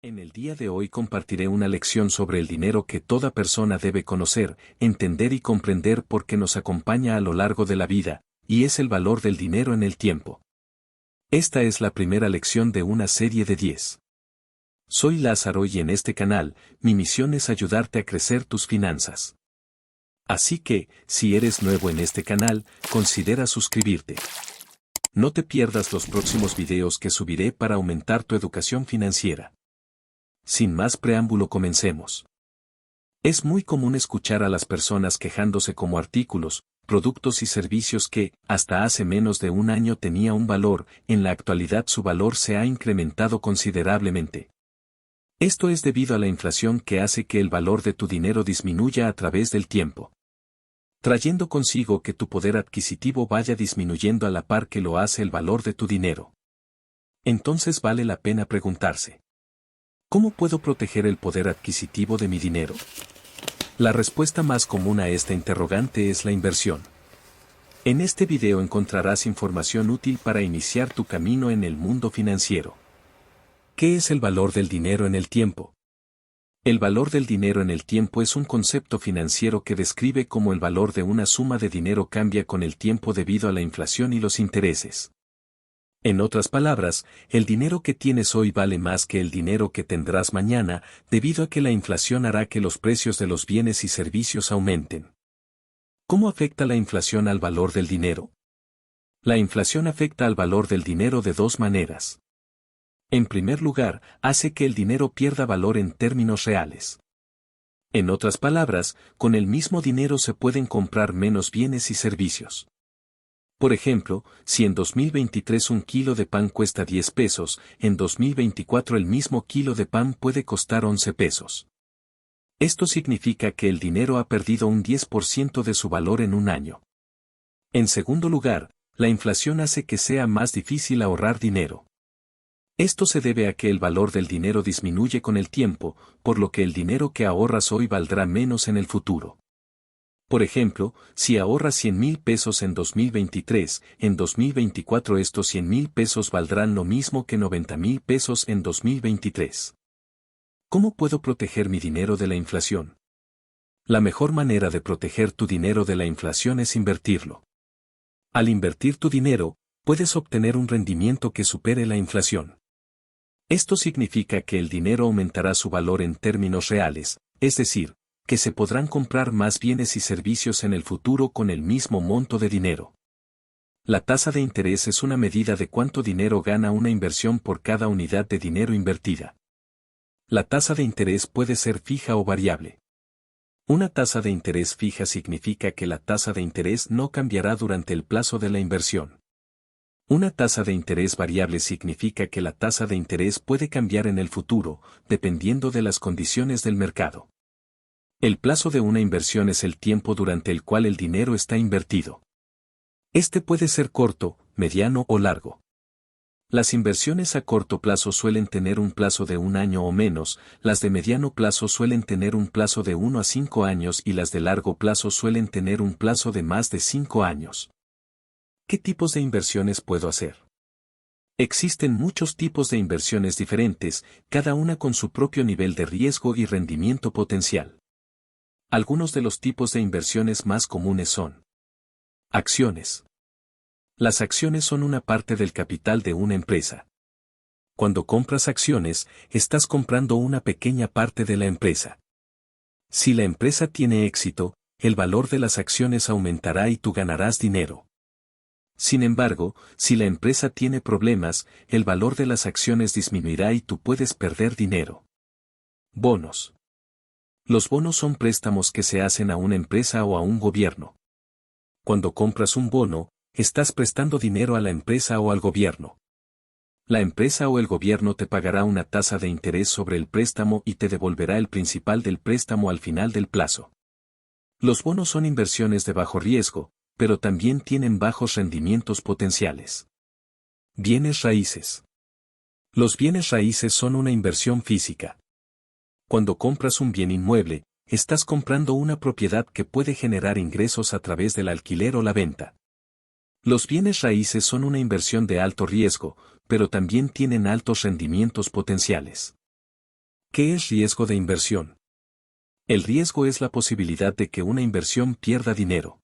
En el día de hoy compartiré una lección sobre el dinero que toda persona debe conocer, entender y comprender porque nos acompaña a lo largo de la vida, y es el valor del dinero en el tiempo. Esta es la primera lección de una serie de 10. Soy Lázaro y en este canal, mi misión es ayudarte a crecer tus finanzas. Así que, si eres nuevo en este canal, considera suscribirte. No te pierdas los próximos videos que subiré para aumentar tu educación financiera. Sin más preámbulo, comencemos. Es muy común escuchar a las personas quejándose como artículos, productos y servicios que, hasta hace menos de un año tenía un valor, en la actualidad su valor se ha incrementado considerablemente. Esto es debido a la inflación que hace que el valor de tu dinero disminuya a través del tiempo, trayendo consigo que tu poder adquisitivo vaya disminuyendo a la par que lo hace el valor de tu dinero. Entonces vale la pena preguntarse: ¿cómo puedo proteger el poder adquisitivo de mi dinero? La respuesta más común a esta interrogante es la inversión. En este video encontrarás información útil para iniciar tu camino en el mundo financiero. ¿Qué es el valor del dinero en el tiempo? El valor del dinero en el tiempo es un concepto financiero que describe cómo el valor de una suma de dinero cambia con el tiempo debido a la inflación y los intereses. En otras palabras, el dinero que tienes hoy vale más que el dinero que tendrás mañana, debido a que la inflación hará que los precios de los bienes y servicios aumenten. ¿Cómo afecta la inflación al valor del dinero? La inflación afecta al valor del dinero de dos maneras. En primer lugar, hace que el dinero pierda valor en términos reales. En otras palabras, con el mismo dinero se pueden comprar menos bienes y servicios. Por ejemplo, si en 2023 un kilo de pan cuesta 10 pesos, en 2024 el mismo kilo de pan puede costar 11 pesos. Esto significa que el dinero ha perdido un 10% de su valor en un año. En segundo lugar, la inflación hace que sea más difícil ahorrar dinero. Esto se debe a que el valor del dinero disminuye con el tiempo, por lo que el dinero que ahorras hoy valdrá menos en el futuro. Por ejemplo, si ahorras 100,000 pesos en 2023, en 2024 estos 100,000 pesos valdrán lo mismo que 90,000 pesos en 2023. ¿Cómo puedo proteger mi dinero de la inflación? La mejor manera de proteger tu dinero de la inflación es invertirlo. Al invertir tu dinero, puedes obtener un rendimiento que supere la inflación. Esto significa que el dinero aumentará su valor en términos reales, es decir, que se podrán comprar más bienes y servicios en el futuro con el mismo monto de dinero. La tasa de interés es una medida de cuánto dinero gana una inversión por cada unidad de dinero invertida. La tasa de interés puede ser fija o variable. Una tasa de interés fija significa que la tasa de interés no cambiará durante el plazo de la inversión. Una tasa de interés variable significa que la tasa de interés puede cambiar en el futuro, dependiendo de las condiciones del mercado. El plazo de una inversión es el tiempo durante el cual el dinero está invertido. Este puede ser corto, mediano o largo. Las inversiones a corto plazo suelen tener un plazo de un año o menos, las de mediano plazo suelen tener un plazo de 1 a 5 años y las de largo plazo suelen tener un plazo de más de 5 años. ¿Qué tipos de inversiones puedo hacer? Existen muchos tipos de inversiones diferentes, cada una con su propio nivel de riesgo y rendimiento potencial. Algunos de los tipos de inversiones más comunes son: acciones. Las acciones son una parte del capital de una empresa. Cuando compras acciones, estás comprando una pequeña parte de la empresa. Si la empresa tiene éxito, el valor de las acciones aumentará y tú ganarás dinero. Sin embargo, si la empresa tiene problemas, el valor de las acciones disminuirá y tú puedes perder dinero. Bonos. Los bonos son préstamos que se hacen a una empresa o a un gobierno. Cuando compras un bono, estás prestando dinero a la empresa o al gobierno. La empresa o el gobierno te pagará una tasa de interés sobre el préstamo y te devolverá el principal del préstamo al final del plazo. Los bonos son inversiones de bajo riesgo, pero también tienen bajos rendimientos potenciales. Bienes raíces. Los bienes raíces son una inversión física. Cuando compras un bien inmueble, estás comprando una propiedad que puede generar ingresos a través del alquiler o la venta. Los bienes raíces son una inversión de alto riesgo, pero también tienen altos rendimientos potenciales. ¿Qué es riesgo de inversión? El riesgo es la posibilidad de que una inversión pierda dinero.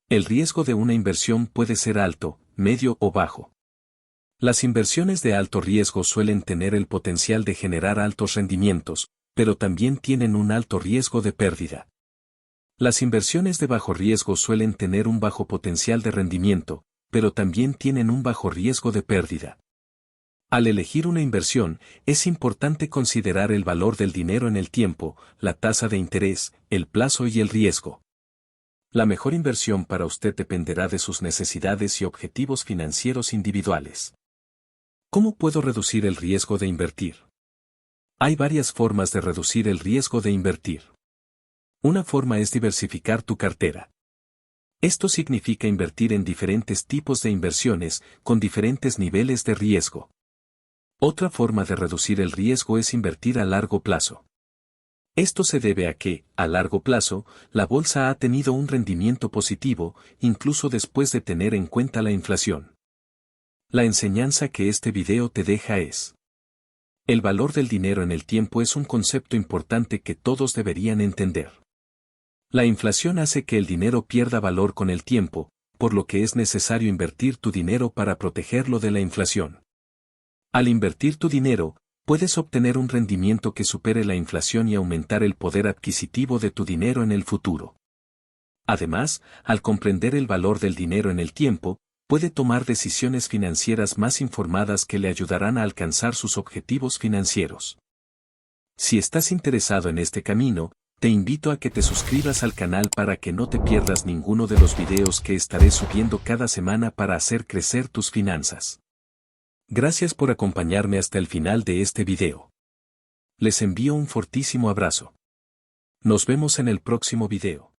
El riesgo de una inversión puede ser alto, medio o bajo. Las inversiones de alto riesgo suelen tener el potencial de generar altos rendimientos, pero también tienen un alto riesgo de pérdida. Las inversiones de bajo riesgo suelen tener un bajo potencial de rendimiento, pero también tienen un bajo riesgo de pérdida. Al elegir una inversión, es importante considerar el valor del dinero en el tiempo, la tasa de interés, el plazo y el riesgo. La mejor inversión para usted dependerá de sus necesidades y objetivos financieros individuales. ¿Cómo puedo reducir el riesgo de invertir? Hay varias formas de reducir el riesgo de invertir. Una forma es diversificar tu cartera. Esto significa invertir en diferentes tipos de inversiones, con diferentes niveles de riesgo. Otra forma de reducir el riesgo es invertir a largo plazo. Esto se debe a que, a largo plazo, la bolsa ha tenido un rendimiento positivo, incluso después de tener en cuenta la inflación. La enseñanza que este video te deja es: el valor del dinero en el tiempo es un concepto importante que todos deberían entender. La inflación hace que el dinero pierda valor con el tiempo, por lo que es necesario invertir tu dinero para protegerlo de la inflación. Al invertir tu dinero, puedes obtener un rendimiento que supere la inflación y aumentar el poder adquisitivo de tu dinero en el futuro. Además, al comprender el valor del dinero en el tiempo, puede tomar decisiones financieras más informadas que le ayudarán a alcanzar sus objetivos financieros. Si estás interesado en este camino, te invito a que te suscribas al canal para que no te pierdas ninguno de los videos que estaré subiendo cada semana para hacer crecer tus finanzas. Gracias por acompañarme hasta el final de este video. Les envío un fortísimo abrazo. Nos vemos en el próximo video.